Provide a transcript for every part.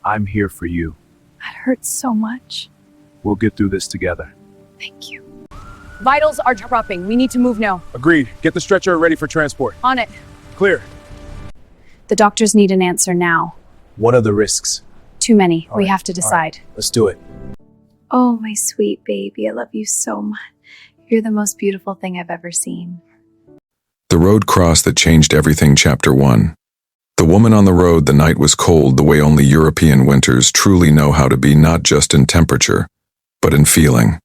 I'm here for you. That hurts so much. We'll get through this together. Thank you. Vitals are dropping. We need to move now. Agreed. Get the stretcher ready for transport. On it. Clear. The doctors need an answer now. What are the risks? Too many. All We right, have to decide. Let's do it. Oh, my sweet baby. I love you so much. You're the most beautiful thing I've ever seen. The road cross that changed everything, Chapter 1. The woman on the road. The night was cold the way only European winters truly know how to be, not just in temperature, but in feeling.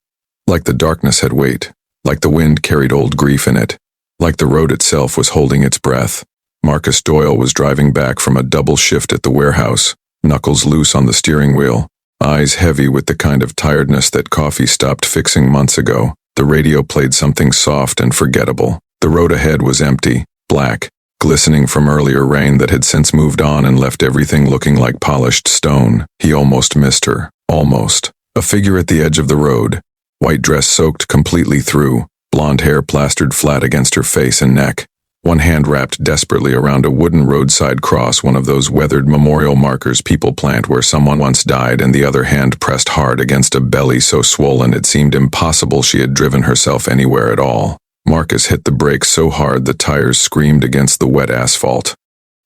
Like the darkness had weight, like the wind carried old grief in it, like the road itself was holding its breath. Marcus Doyle was driving back from a double shift at the warehouse, knuckles loose on the steering wheel, eyes heavy with the kind of tiredness that coffee stopped fixing months ago. The radio played something soft and forgettable. The road ahead was empty, black, glistening from earlier rain that had since moved on and left everything looking like polished stone. He almost missed her. Almost. A figure at the edge of the road, white dress soaked completely through, blonde hair plastered flat against her face and neck. One hand wrapped desperately around a wooden roadside cross, one of those weathered memorial markers people plant where someone once died, and the other hand pressed hard against a belly so swollen it seemed impossible she had driven herself anywhere at all. Marcus hit the brakes so hard the tires screamed against the wet asphalt.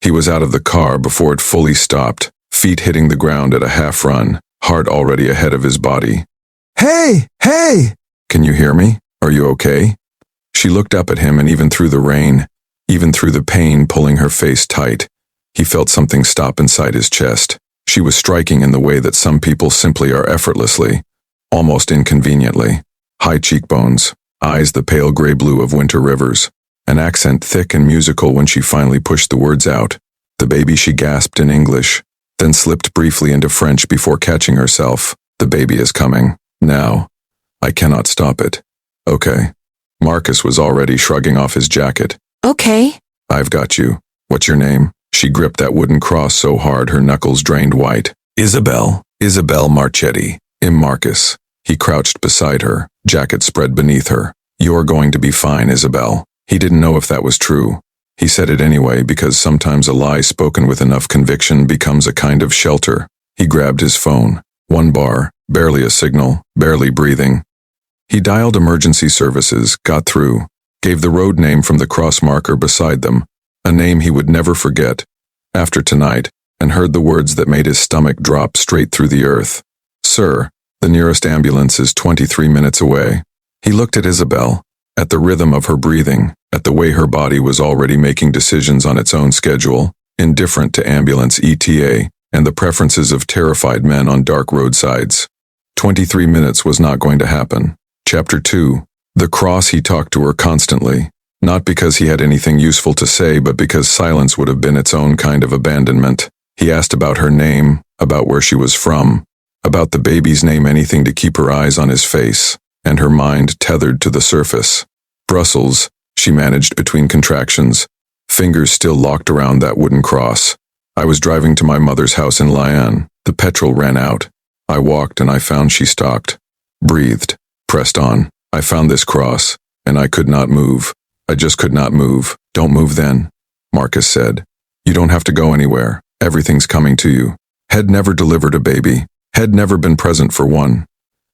He was out of the car before it fully stopped, feet hitting the ground at a half run, heart already ahead of his body. "Hey! Hey! Can you hear me? Are you okay?" She looked up at him, and even through the rain, even through the pain pulling her face tight, he felt something stop inside his chest. She was striking in the way that some people simply are effortlessly, almost inconveniently. High cheekbones, eyes the pale gray blue of winter rivers, an accent thick and musical when she finally pushed the words out. "The baby," she gasped in English, then slipped briefly into French before catching herself. "The baby is coming. Now. I cannot stop it." "Okay." Marcus was already shrugging off his jacket. Okay. "I've got you. What's your name?" She gripped that wooden cross so hard her knuckles drained white. "Isabel. Isabel Marchetti. Marcus." He crouched beside her, jacket spread beneath her. "You're going to be fine, Isabel." He didn't know if that was true. He said it anyway because sometimes a lie spoken with enough conviction becomes a kind of shelter. He grabbed his phone. One bar, barely a signal, barely breathing. He dialed emergency services, got through, gave the road name from the cross marker beside them, a name he would never forget after tonight, and heard the words that made his stomach drop straight through the earth. "Sir, the nearest ambulance is 23 minutes away." He looked at Isabel, at the rhythm of her breathing, at the way her body was already making decisions on its own schedule, indifferent to ambulance ETA and the preferences of terrified men on dark roadsides. 23 minutes was not going to happen. Chapter 2. The cross. He talked to her constantly, not because he had anything useful to say, but because silence would have been its own kind of abandonment. He asked about her name, about where she was from, about the baby's name, anything to keep her eyes on his face, and her mind tethered to the surface. "Brussels," she managed between contractions, fingers still locked around that wooden cross. "I was driving to my mother's house in Lyon. The petrol ran out. I walked and I found she stopped. Breathed. Pressed on. I found this cross, and I could not move. I just could not move." "Don't move then," Marcus said. "You don't have to go anywhere. Everything's coming to you." Had never delivered a baby. Had never been present for one.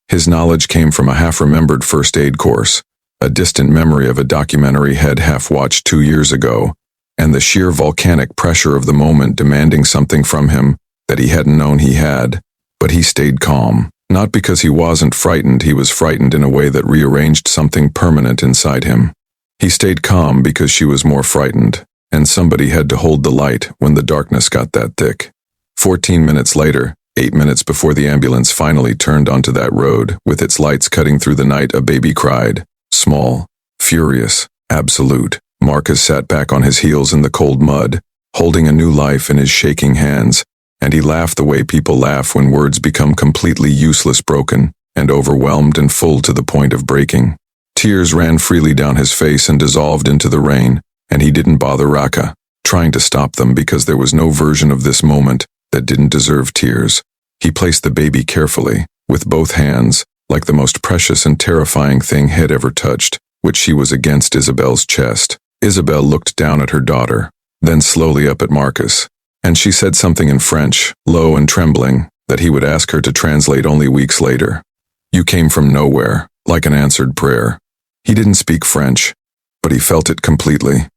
His knowledge came from a half-remembered first aid course, a distant memory of a documentary he'd half-watched 2 years ago, and the sheer volcanic pressure of the moment demanding something from him that he hadn't known he had. But he stayed calm. Not because he wasn't frightened, he was frightened in a way that rearranged something permanent inside him. He stayed calm because she was more frightened, and somebody had to hold the light when the darkness got that thick. 14 minutes later, 8 minutes before the ambulance finally turned onto that road, with its lights cutting through the night, a baby cried. Small, furious, absolute. Marcus sat back on his heels in the cold mud, holding a new life in his shaking hands, and he laughed the way people laugh when words become completely useless, broken, and overwhelmed and full to the point of breaking. Tears ran freely down his face and dissolved into the rain, and he didn't bother Raka, trying to stop them, because there was no version of this moment that didn't deserve tears. He placed the baby carefully, with both hands, like the most precious and terrifying thing he'd ever touched, which she was against Isabel's chest. Isabel looked down at her daughter, then slowly up at Marcus. And she said something in French, low and trembling, that he would ask her to translate only weeks later. You came from nowhere, like an answered prayer. He didn't speak French, but he felt it completely.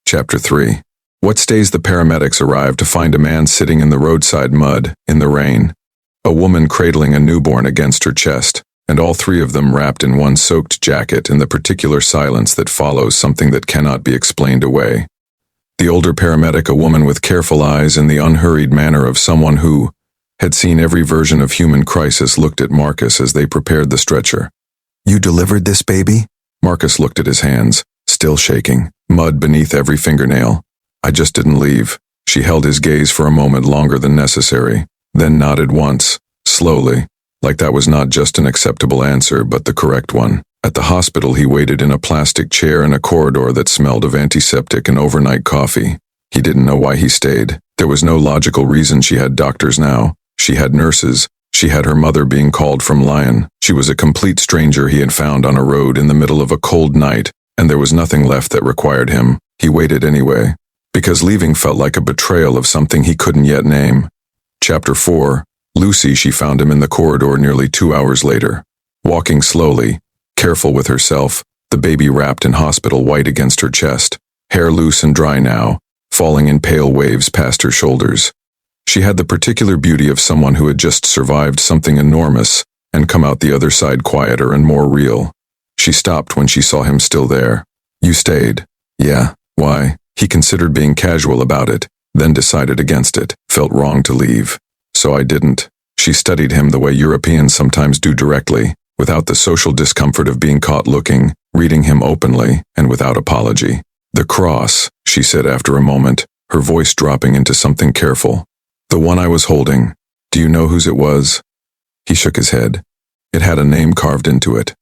Chapter 3. What days the paramedics arrived to find a man sitting in the roadside mud, in the rain, a woman cradling a newborn against her chest, and all three of them wrapped in one soaked jacket in the particular silence that follows something that cannot be explained away. The older paramedic, a woman with careful eyes and the unhurried manner of someone who had seen every version of human crisis, looked at Marcus as they prepared the stretcher. You delivered this baby? Marcus looked at his hands, still shaking, mud beneath every fingernail. I just didn't leave. She held his gaze for a moment longer than necessary, then nodded once, slowly, like that was not just an acceptable answer but the correct one. At the hospital he waited in a plastic chair in a corridor that smelled of antiseptic and overnight coffee. He didn't know why he stayed. There was no logical reason. She had doctors now. She had nurses. She had her mother being called from Lyon. She was a complete stranger he had found on a road in the middle of a cold night, and there was nothing left that required him. He waited anyway, because leaving felt like a betrayal of something he couldn't yet name. Chapter 4. Lucy. She found him in the corridor nearly 2 hours later, walking slowly, careful with herself, the baby wrapped in hospital white against her chest, hair loose and dry now, falling in pale waves past her shoulders. She had the particular beauty of someone who had just survived something enormous and come out the other side quieter and more real. She stopped when she saw him still there. You stayed. Yeah, why? He considered being casual about it, then decided against it, felt wrong to leave. So I didn't. She studied him the way Europeans sometimes do, directly, without the social discomfort of being caught looking, reading him openly, and without apology. The cross, she said after a moment, her voice dropping into something careful. The one I was holding. Do you know whose it was? He shook his head. It had a name carved into it.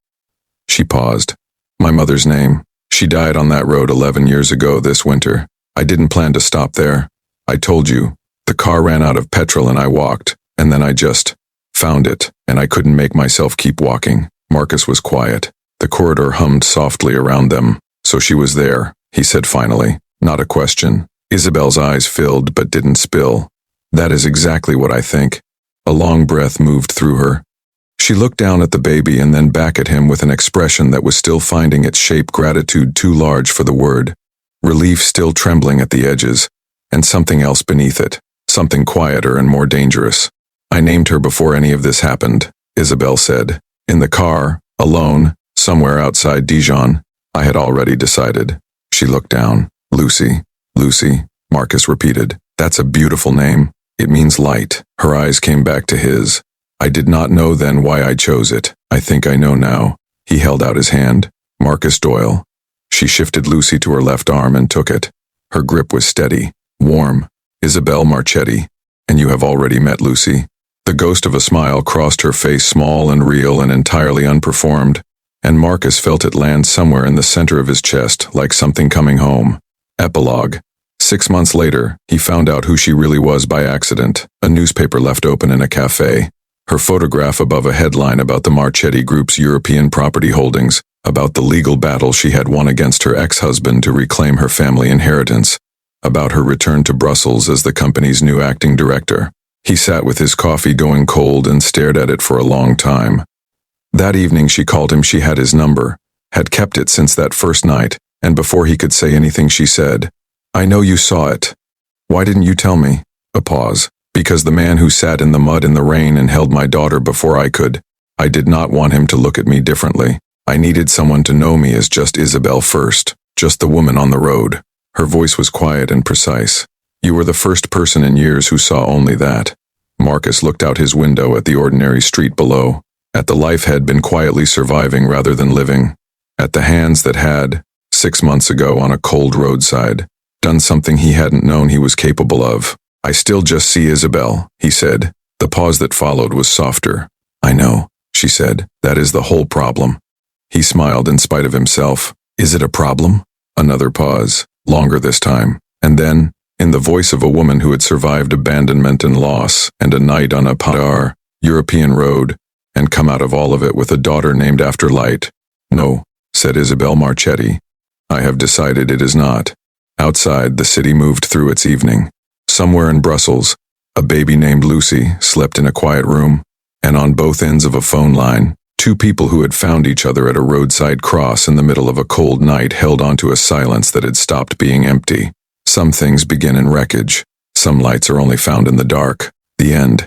She paused. My mother's name. She died on that road 11 years ago this winter. I didn't plan to stop there. I told you. The car ran out of petrol and I walked, and then I just found it, and I couldn't make myself keep walking. Marcus was quiet. The corridor hummed softly around them. So she was there, he said finally. Not a question. Isabel's eyes filled but didn't spill. That is exactly what I think. A long breath moved through her. She looked down at the baby and then back at him with an expression that was still finding its shape, gratitude too large for the word, relief still trembling at the edges, and something else beneath it, something quieter and more dangerous. I named her before any of this happened, Isabel said. In the car, alone, somewhere outside Dijon. I had already decided. She looked down. Lucy. Lucy, Marcus repeated. That's a beautiful name. It means light. Her eyes came back to his. I did not know then why I chose it. I think I know now. He held out his hand. Marcus Doyle. She shifted Lucy to her left arm and took it. Her grip was steady, warm. Isabel Marchetti. And you have already met Lucy? The ghost of a smile crossed her face, small and real and entirely unperformed, and Marcus felt it land somewhere in the center of his chest, like something coming home. Epilogue. 6 months later, he found out who she really was by accident, a newspaper left open in a cafe. Her photograph above a headline about the Marchetti Group's European property holdings, about the legal battle she had won against her ex-husband to reclaim her family inheritance, about her return to Brussels as the company's new acting director. He sat with his coffee going cold and stared at it for a long time. That evening she called him. She had his number, had kept it since that first night, and before he could say anything she said, I know you saw it. Why didn't you tell me? A pause. Because the man who sat in the mud in the rain and held my daughter before I could. I did not want him to look at me differently. I needed someone to know me as just Isabel first, just the woman on the road. Her voice was quiet and precise. You were the first person in years who saw only that. Marcus looked out his window at the ordinary street below, at the life had been quietly surviving rather than living, at the hands that had, 6 months ago on a cold roadside, done something he hadn't known he was capable of. I still just see Isabel, he said. The pause that followed was softer. I know, she said. That is the whole problem. He smiled in spite of himself. Is it a problem? Another pause, longer this time, and then, in the voice of a woman who had survived abandonment and loss and a night on a Padar, European road, and come out of all of it with a daughter named after light. No, said Isabel Marchetti. I have decided it is not. Outside, the city moved through its evening. Somewhere in Brussels, a baby named Lucy slept in a quiet room, and on both ends of a phone line, two people who had found each other at a roadside cross in the middle of a cold night held onto a silence that had stopped being empty. Some things begin in wreckage. Some lights are only found in the dark. The end